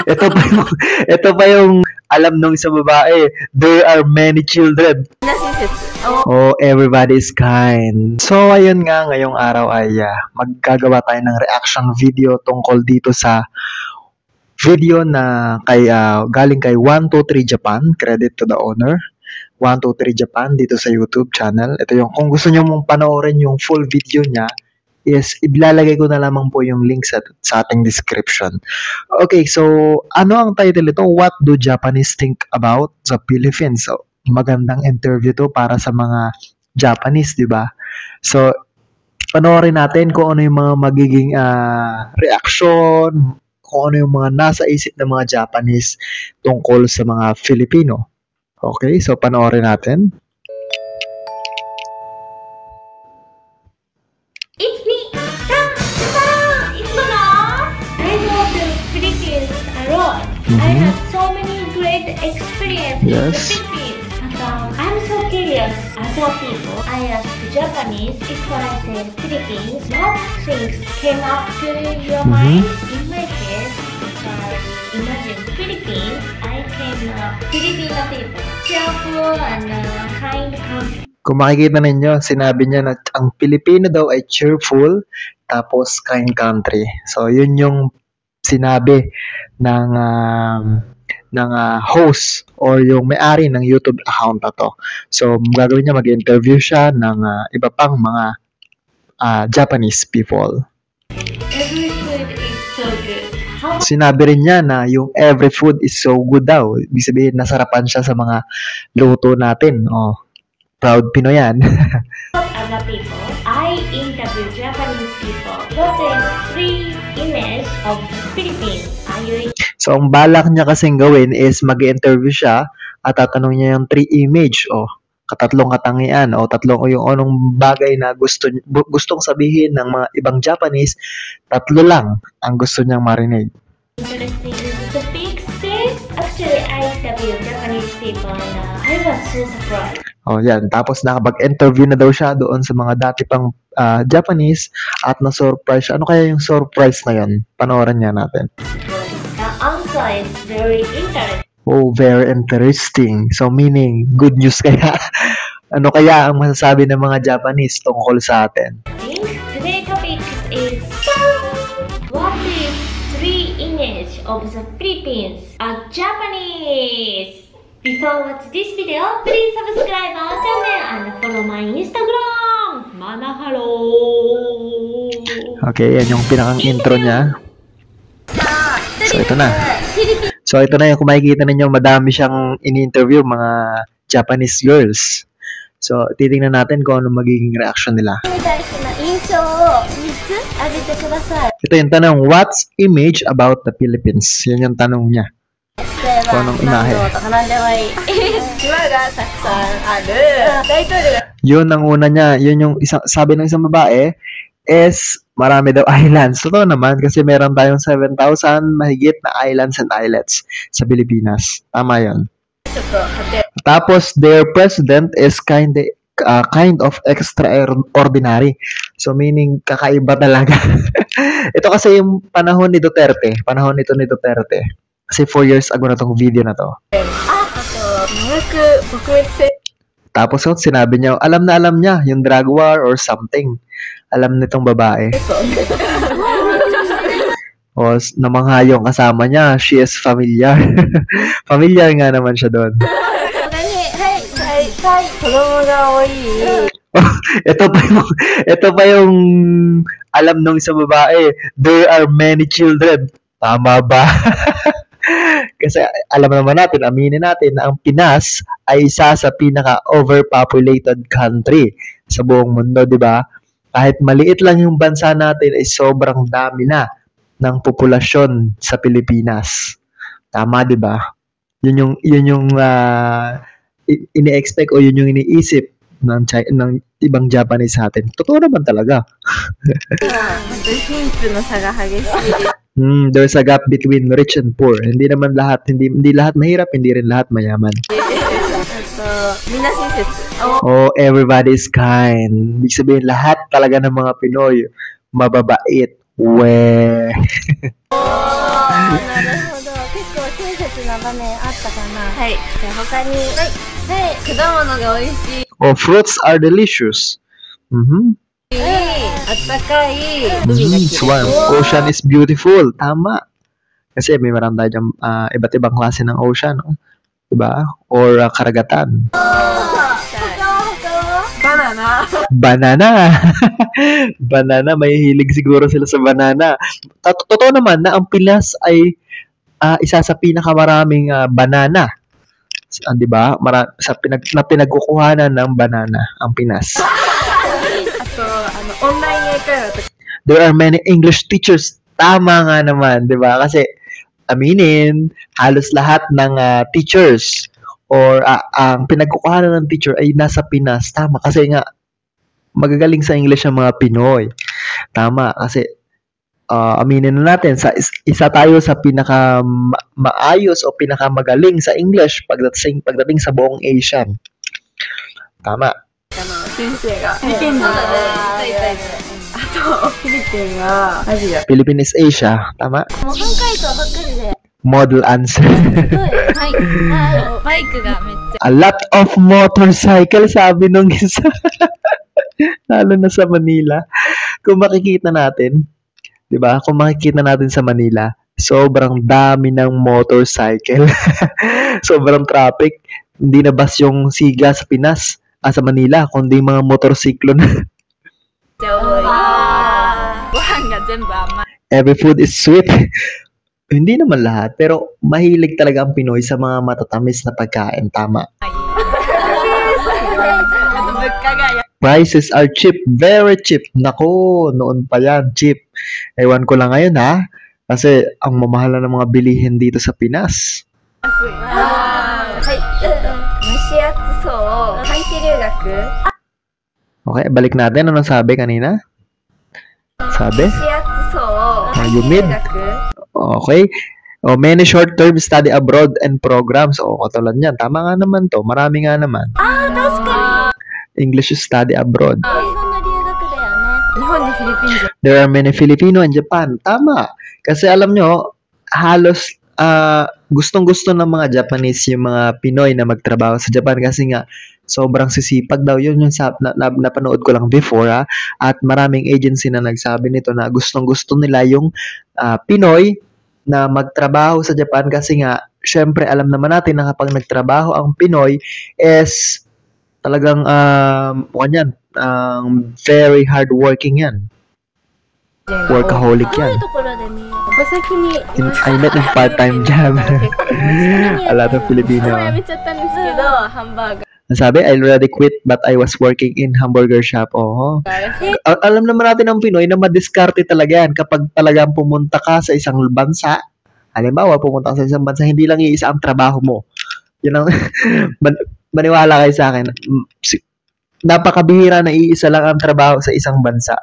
ito pa yung, ito pa yung alam nung isang babae, there are many children. Oh, everybody is kind. So, ayun nga, ngayong araw ay maggagawa tayo ng reaction video tungkol dito sa video na kay galing kay 123 Japan. Credit to the owner. 123 Japan dito sa YouTube channel. Ito yung, kung gusto nyo mong panoorin yung full video niya, is ilalagay ko na lamang po yung link sa ating description. Okay, so ano ang title ito? What do Japanese think about the Philippines? So, magandang interview to para sa mga Japanese, di ba? So, panoorin natin kung ano yung mga magiging reaction, kung ano yung mga nasa isip ng mga Japanese tungkol sa mga Filipino. Okay, so panoorin natin. It's me, Japan! I love the Philippines a lot. I have so many great experiences in the Philippines. And, I'm so curious. As a people, I ask Japanese if I say Philippines, what things came up to your mind? In my case, if I imagine Philippines, I came Filipino people, cheerful and kind country. Kung makikita ninyo, sinabi niya na ang Pilipino daw ay cheerful, tapos kind country. So, yun yung sinabi ng host or yung may-ari ng YouTube account na to. So, gagawin niya, mag-interview siya ng iba pang mga Japanese people. Every food is so good. Sinabi rin niya na yung every food is so good daw. Ibig sabihin, nasarapan siya sa mga luto natin. Oh. Proud Pinoy yan. Other people, I interview Japanese people. What are 3 images of Philippines? Are you? So, ang balak niya kasing gawin is mag-interview siya at tatanong niya yung 3 image o katatlong katangian o tatlong o yung anong bagay na gustong sabihin ng mga ibang Japanese, 3 lang ang gusto niyang marinig. Interesting is the big state. Actually, I interview Japanese people and I was so surprised. Oh, yan. Tapos nakapag-interview na daw siya doon sa mga dati pang Japanese at na-surprise siya. Ano kaya yung surprise na yan? Panoorin niya natin. The answer is very interesting. Oh, very interesting. So, meaning, good news kaya. Ano kaya ang masasabi ng mga Japanese tungkol sa atin? Today's topic is what is 3 images of the Philippines are Japanese? Before watch this video, please subscribe our channel and follow my Instagram. Manaharo! Okay, yan yung pinakang intro niya. So, ito na. So, ito na yung kung makikita ninyo, madami siyang in-interview, mga Japanese girls. So, titingnan natin kung ano magiging reaction nila. Ito yung tanong, what's image about the Philippines? Yan yung tanong niya. Kung anong imahe. Yun ang una niya. Yun yung sabi ng isang babae is marami daw islands. Totoo naman kasi meron tayong 7,000 mahigit na islands and islets sa Pilipinas. Tama yun. Tapos their president is kind of extraordinary. So meaning kakaiba talaga. Ito kasi yung panahon ni Duterte. Panahon ito ni Duterte. Kasi 4 years ago na tong video na to. Tapos sinabi niya, alam niya yung drug war or something. Alam nitong babae. O namangha yung kasama niya, she is familiar. Familiar nga naman siya doon. Ito pa yung alam nung isang babae, there are many children. Tama ba? Kasi alam naman natin, aminin natin na ang Pinas ay isa sa pinaka-overpopulated country sa buong mundo, di ba? Kahit maliit lang yung bansa natin ay sobrang dami na ng populasyon sa Pilipinas. Tama, di ba? Yun yung ini-expect o yun yung iniisip ng ibang Japanese sa atin. Totoo naman talaga. There's a gap between rich and poor. Hindi naman lahat, hindi lahat mahirap, hindi rin lahat mayaman. Oh, everybody is kind. Ibig sabihin, lahat talaga ng mga Pinoy mababait, We. なるほど。結構親切な場面あったかな。はい。じゃあ他に。はい。果物が美味しい。Oh, fruits are delicious. Mhm. あったかい。Swarm. Ocean is beautiful. Tama. Kasi may marami tayo dyan, iba't ibang klase ng ocean. No? Diba? Or karagatan. Banana. Banana. May hilig siguro sila sa banana. Totoo naman na ang Pinas ay isa sa pinakamaraming banana. Di ba? Na pinagkukuhanan ng banana ang Pinas. There are many English teachers. Tama nga naman, di ba? Kasi aminin, halos lahat ng teachers or ang pinagkukuhanan ng teacher ay nasa Pinas. Tama, kasi nga magagaling sa English ang mga Pinoy. Tama, kasi aminin na natin, isa tayo sa pinaka maayos o pinakamagaling sa English pagdating sa buong Asian. Tama. Philippines is Asia. Tama. Model answer. A lot of motorcycle, sabi nung isa. Lalo na sa Manila. Kung makikita natin, di ba? Kung makikita natin sa Manila, sobrang dami ng motorcycle. Sobrang traffic. Hindi na bus yung siga sa Pinas, sa Manila, kundi mga motorsiklo na. Every food is sweet. Hindi naman lahat, pero mahilig talaga ang Pinoy sa mga matatamis na pagkain. Tama. Prices are cheap. Very cheap. Nako, noon pa yan. Cheap. Ewan ko lang ngayon ha. Kasi ang mamahal na ng mga bilihin dito sa Pinas. Okay, balik natin. Anong sabi kanina? Sabi? Humid. Okay. Many short-term study abroad and programs. Katulad yan. Tama nga naman to. Marami nga naman. English study abroad. There are many Filipino in Japan. Tama. Kasi alam nyo, halos gustong-gusto ng mga Japanese yung mga Pinoy na magtrabaho sa Japan kasi nga sobrang sisipag daw. Yun yung napanood ko lang before at maraming agency na nagsabi nito na gustong-gusto nila yung Pinoy na magtrabaho sa Japan kasi nga syempre alam naman natin na kapag nagtrabaho ang Pinoy is talagang very hardworking yan. Workaholic yan. I met in part-time job. A lot of Filipino. Sabi, I already quit but I was working in hamburger shop. Alam naman natin ng Pinoy na madiskarte talaga yan kapag talagang pumunta ka sa isang bansa. Halimbawa, pumunta ka sa isang bansa, hindi lang iisa ang trabaho mo. Yun ang maniwala kayo sa akin. Napakabihira na iisa lang ang trabaho sa isang bansa.